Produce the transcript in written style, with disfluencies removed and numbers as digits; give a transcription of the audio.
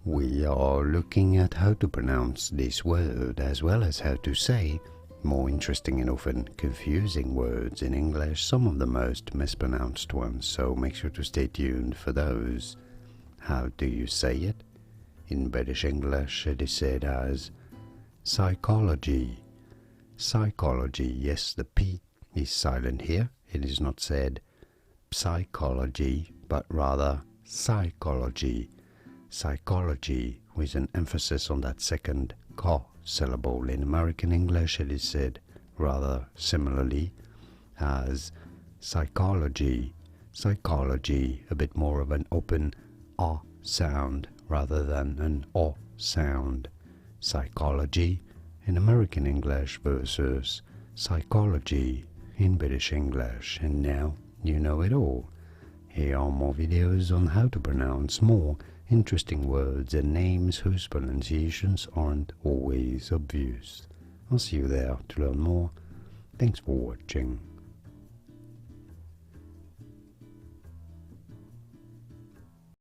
We are looking at how to pronounce this word as well as how to say more interesting and often confusing words in English, some of the most mispronounced ones, so make sure to stay tuned for those. How do you say it? In British English it is said as psychology. Psychology, yes, the P is silent here. It is not said psychology, but rather psychology. Psychology, with an emphasis on that second ka syllable. In American English it is said rather similarly as psychology. Psychology, a bit more of an open ah sound rather than an o sound. Psychology in American English versus psychology in British English. And now you know it all. Here are more videos on how to pronounce more interesting words and names whose pronunciations aren't always obvious. I'll see you there to learn more. Thanks for watching.